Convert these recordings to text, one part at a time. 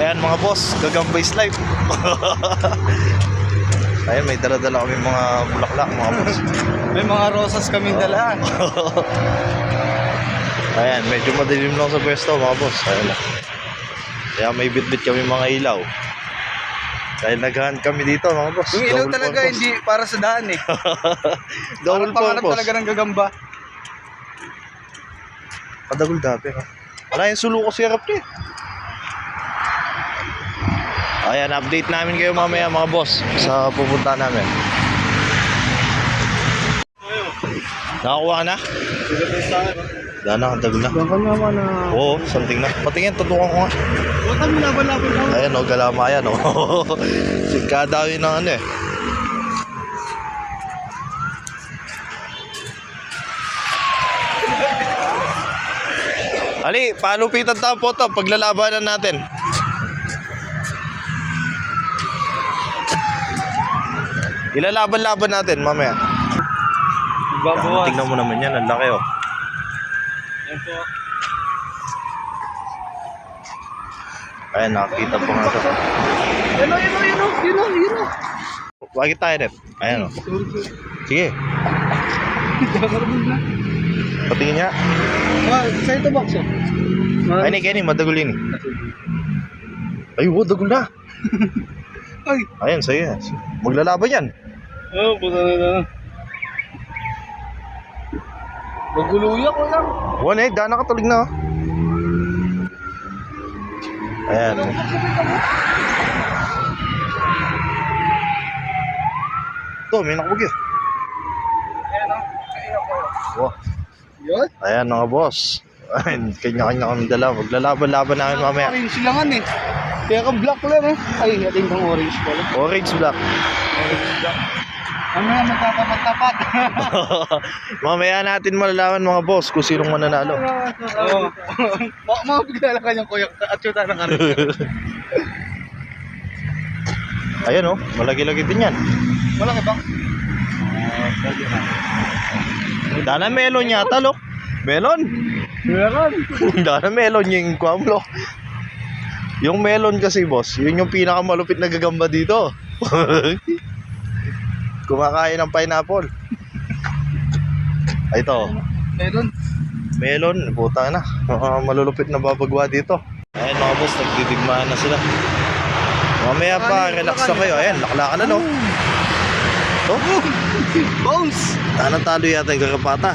Ayan mga boss, Gagambay Life. Ayan, may dala-dala kami mga bulaklak mga boss. May mga rosas kaming dala. Ayan, medyo madilim lang sa pwesto mga boss. Ayan lang. Kaya may bit-bit kami mga ilaw. Dahil naghahan kami dito mga boss. Yung ilaw Double talaga purpose. hindi para sa daan eh. Double Pangarap purpose. talaga ng gagamba. Padagol dati ha. Wala yung sulo ko si harap niya. Ayan, update namin kayo mamaya mga boss sa pupunta namin. Nakakuha ka na? Dana, kadagol na. Baka naman na. Oo, something na. Patingin, tutukan ko nga. Huwag kami laban-laban lang. Ayan o, galama yan o. Kadawin ng ano eh. Ali, palupitan tayo po ito. Paglalabanan natin. Ilalaban-laban natin mamaya. Babawas. Tingnan mo naman yan, ang laki oh. Yan po. Ayan, nakakita po nga ito. Yun o. Bakit tayo net? Ayan o. Sige, patingin niya. Sa ito box o. Ay, ni Kenny, madagol yun eh. Ay, wow, dagol na. Ay. Ayan, sa'yo yan. Maglalaban yan. Oh, puta na. Maguluya ko lang. One eh, daan nakatulig na oh. Ayan. Ito, may nakabog yun. Ayan o. Wow. Yun? Ayan mga boss. Ayan, kanya-kanya kami dala. Maglalaban-laban namin mamaya. Orange langan eh. Kaya ka black lang eh. Ay, ating kang orange pala. Orange black. Orange black. Ano na magtatapat-tapat? Mamaya natin malalaman mga boss kung sinong mananalo. Oo. Mga bigla lang kanyang kuyak at syuta ng karin. Ayan oh, malagi-lagi din yan. Malaki ba? Dana melon yata lo. Melon. Meron. Dana melon yung kwamlo. Yung melon kasi boss, yun yung pinakamalupit na gagamba dito. Kumakain ng pineapple. Ay ito. Meron. Melon, puta na. Malulupit na babagwa dito. Ayan mga boss, nagdidigmaan na sila. Mamaya pa, relax na kayo. Ayan, laklakan na no. Oh, Bones! tanang talo yata yung kakapata.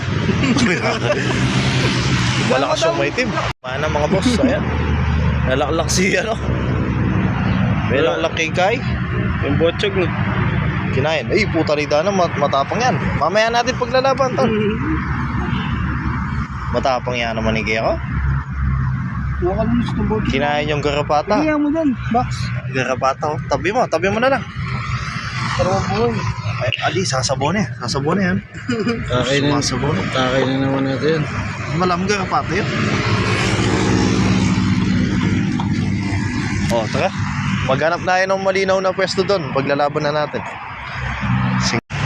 Malakas yung may team. Mana mga boss, ayan. Nalaklak si ano. May laklak kay Kai. Yung botsog no. Kinain. Ay, puta rida na, matapang yan. Mamaya natin paglalaban to. Matapang yan naman ni Kaya ko. Nakakalunos ng botsog. Kinain yung garapata. Kaya mo dyan, box. Garapata oh. Tabi mo na lang. Para mabuhay. Ay, Ali, sasabon eh. Sasabon eh yan. Sumasabon. Takay na naman natin. Malam garapata yun. Oh, tara. Maghanap na ng malinaw na pwesto doon. Paglalaban na natin.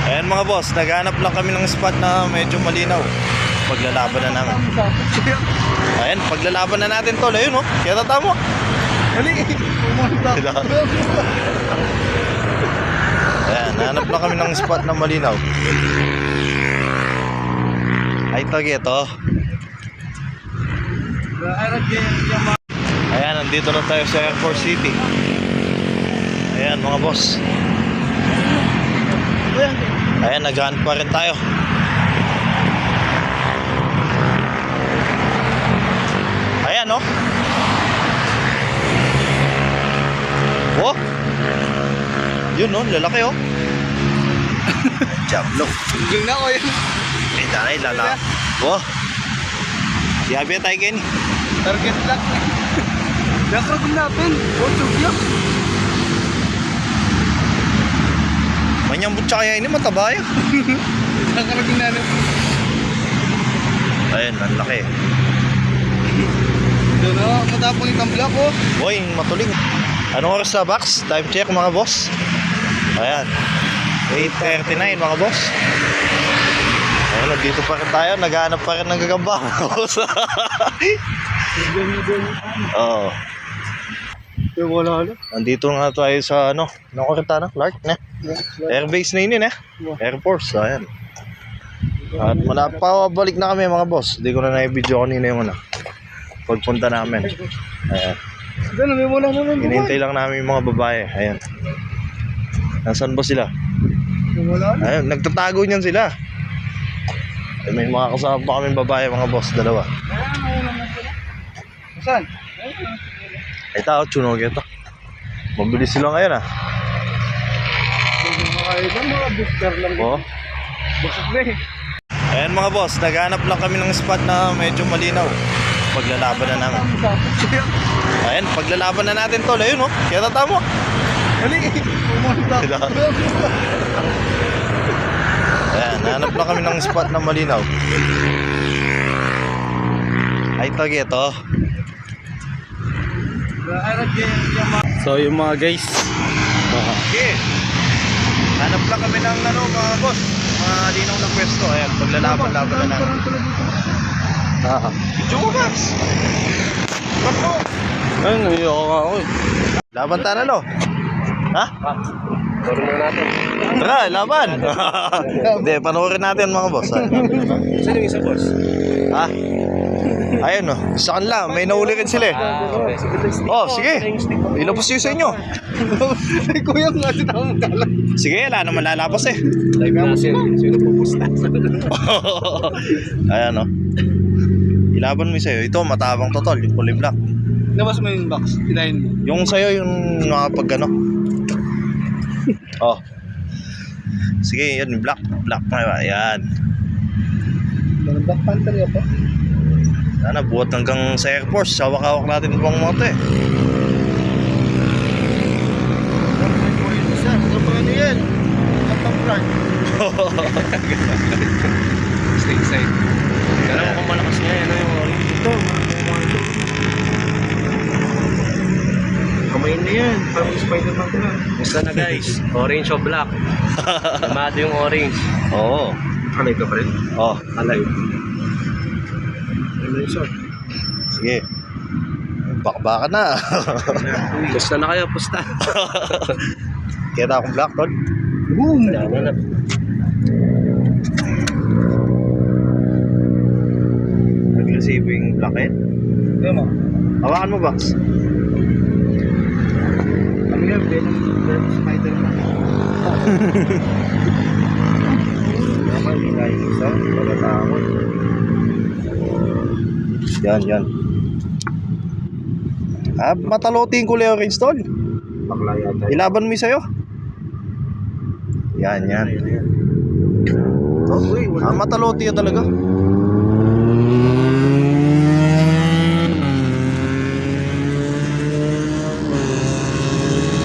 Ayan mga boss, naghanap lang kami ng spot na medyo malinaw. Paglalaban na namin. Ayan, paglalaban na natin tol. Ayun oh, kaya tatamo. Mali. Pumunta. Ayan, nahanap lang kami ng spot na malinaw. Ay, ito. Ayan, nandito na tayo sa Airport City. Ayan mga boss. Ayan, naghahanap pa rin tayo. Ayan oh. Oh. Yun oh, lalaki oh. Jablo. Yung na ko yun. Eh, tanay lalaki. Oh. Yabi tayo Kenny. Target lang. Nakrabog natin. Botsog yun. Manyambut siya kaya ini mataba yun. Nakrabog natin. Ayan, ang laki. Doon o, matapang itang black o. Boy, matuling. Anong oras na box? Time check mga boss. Ayan. 8:39 mga boss. Ayan, nandito pa rin tayo. Naghahanap pa rin ng gagamba. Oo. Yung wala na. Nandito nga tayo sa ano, Nakorita na, Clark, ne? Airbase na yun, eh. Air Force, ayan. At malapabalik na kami mga boss. Hindi ko na na-video kanina yung ano. Pagpunta namin. Ayan. Ganun, may wala naman. Hinihintay lang namin yung mga babae. Ayan. Nasaan ba sila? May wala na. Ayun, nagtatago niyan sila. Eh, may mga kasama pa kami babae mga boss, dalawa. Saan? Ay tao, tsunog ito. Mabilis sila ngayon ah. Mga booster lang. Oo. Busog na eh. Ayan mga boss, naghanap lang kami ng spot na medyo malinaw. Paglalaban na namin. Ayan, paglalaban na natin tol. Ayun oh, kaya tatamo. Dali. Pumunta. Ayan, nahanap lang kami ng spot na malinaw. Ay tagi ito. So yung mga guys, Okay. Hanap lang kami ng ano mga boss. Mga linaw na pwesto. Ayan, paglalaban-laban na namin. Chugas! Ba't mo? ayun, naiyak ka ako eh. Laban tayo na lo. Ha? Turo na natin. Tara, laban! Hindi, panoorin natin mga boss. Saan yung isa boss? Ha? Ayun oh, isa kanila, may nahuli rin sila eh. Oh, sige. Ilabas nyo sa inyo. Ay, kuya nga si tamang kalat. Sige, wala naman lalapas eh. Live na sino pupusta? Ayan oh. Ilaban mo sa'yo. Ito, matapang totol, yung kulay black. Labas mo yung box, tinayin mo. Yung sa'yo, yung mga pag ano. Oh. Sige, yun, black. Black na ba? Ayan. Black Panther yan pa? Sana, buhat hanggang sa Air Force. Hawak-hawak natin itong mga ito eh. Ano pa ano yan? Kapang front. Stay safe. Kala mo kung malakas niya yan. Ito. Kamayin na yan. Parang Spider-Man ko na. Basta na guys, orange o black. Lamado yung orange. Oo. Alay ka pa rin? Oh, Alay. Ano yung shot? sige. Baka na. Basta na kayo, pusta. Kaya na akong black, tol. Boom! Wala na. Nag-receive yung black eh. Ano mo? Hawakan mo, Bax. Ano yan? Venom Spider-Man. Naman, hindi na yung isa. Pagkatakot. Yan. Ah, matalote yung kulay orange, tol. Bakla yata. Ilaban mo yung sa'yo. Yan. Oh, uy, Ah, matalote yun talaga.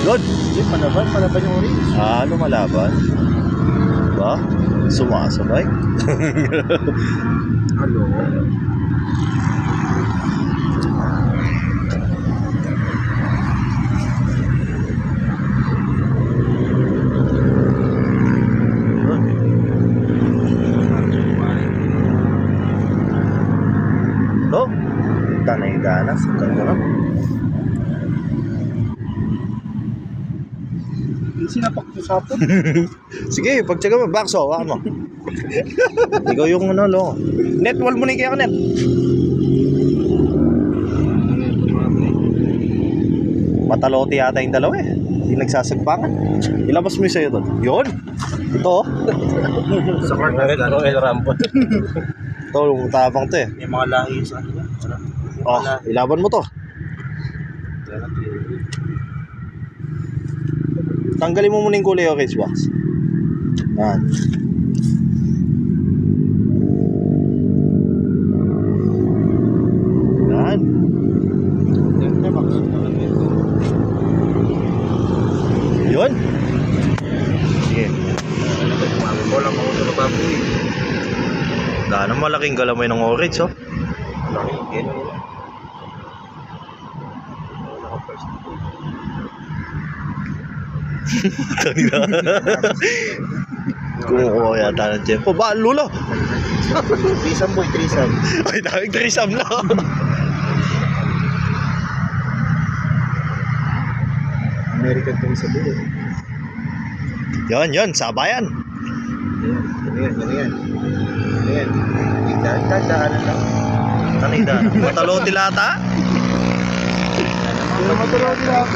Good. Hindi, palaban yung orange. Ah, lumalaban. Diba? Sumasabay. Hello. No? Tanay ganas. Ganda na. Sinapak ko sa hapon. Sige, pagtsaga mo. Bax, hawakan mo. Ikaw yung ano, lo. Net wall mo na kaya ka net. Matalote yata yung dalawa eh. Hindi nagsasagpangan. Ilabas mo yung sa'yo doon. Yun. Ito oh. Sa Clark na rin. Royal Rumble. Ito, tabang to eh. May mga lahi sa kanila. Oh, ilaban mo to. Tanggalin mo muna yung kulay orange box. Yan. Yan. Yun. Sige. Wala mo ako sa baboy. Dahil na malaking galamay ng orange, oh. Kumukuha yata ng tempo. Ba, lula? Trisam boy, trisam. Ay, daming trisam lang. American kami sa buo. Yon, sabayan. Yan. Daan lang. Ano yung daan? Matalote lata? Matulog lang.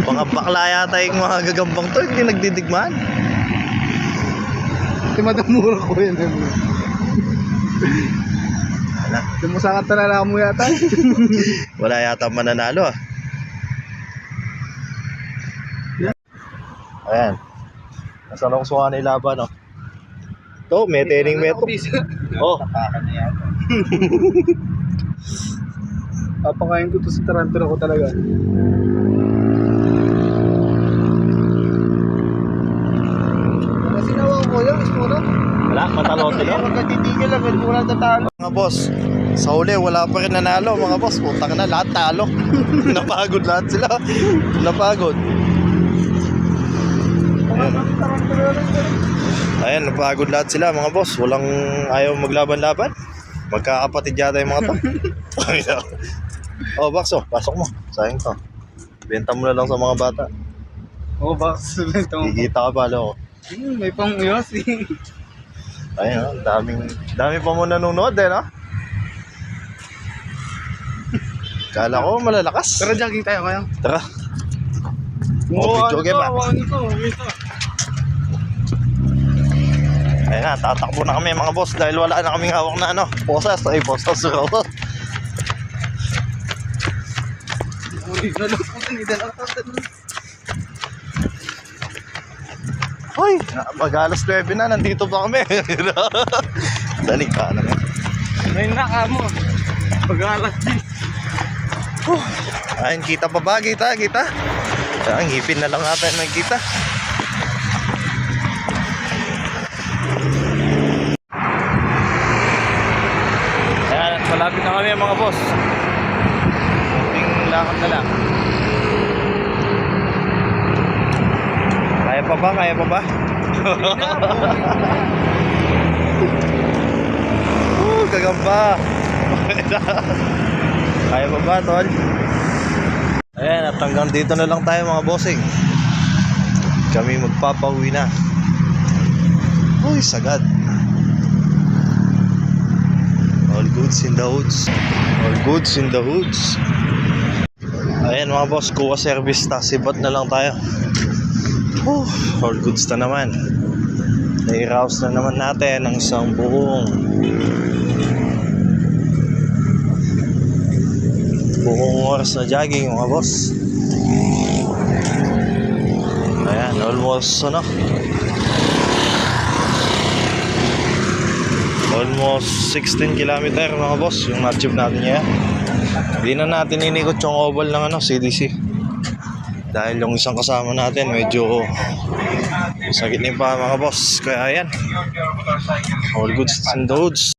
Mga bakla yata yung mga gagambang to, hindi nagdidigmaan. Madamura ko yun. Wala. Dumusangat na mo yata. Wala yata mananalo ah. Ayan. Nasaan akong suka na ilaban oh. Ito, may tening meto. Oh. Papakain ko to sa tarantula ko talaga. Sinawa ko yung ismuro. Wala, matalote no? Magkatitigil lang, mura tatalo. Mga boss, sa huli wala pa rin nanalo mga boss. Putang na, lahat talo. Napagod lahat sila. Napagod. Ayan, napagod lahat sila mga boss. Walang ayaw maglaban-laban. Magkakapatid yata yung mga to. Oh, Bakso, pasok mo. Sayang to. Benta mo na lang sa mga bata. Oo ba? Sulit mo. Kikita ka pa, lo. May pang-uyos eh. Ayun, dami pa mo nanonood eh, no? Kala ko malalakas. Tara, jogging tayo kaya. Tara. Video game ba? Ayun na, tatakbo na kami mga boss dahil wala na kaming hawak na ano. Posas, ay posas. Hoy, mag-alas 9 na, nandito pa kami. Daling ka naman. May naka mo. Pag-alas din. Ayun, kita pa ba? Kita. Ang ngipin na lang natin nagkita. Ayan, malapit na kami mga boss. Kunting lakad na lang. Kaya pa ba? Gagamba. Kaya pa ba, tol? Ayan, at hanggang dito na lang tayo mga bossing. Kami magpapauwi na. Uy, sagad. All goods in the hoods. All goods in the hoods. Ayan mga boss, kuha service taxi bot na lang tayo. All goods na naman. Nai-rouse na naman natin ang isang buong oras na jogging mga boss. Ayan, almost almost 16 kilometer mga boss yung na-achieve natin yan. Hindi na natin inikot yung oval ng CDC dahil yung isang kasama natin medyo sakit din pa mga boss. Kaya ayan, all goods in the hoods.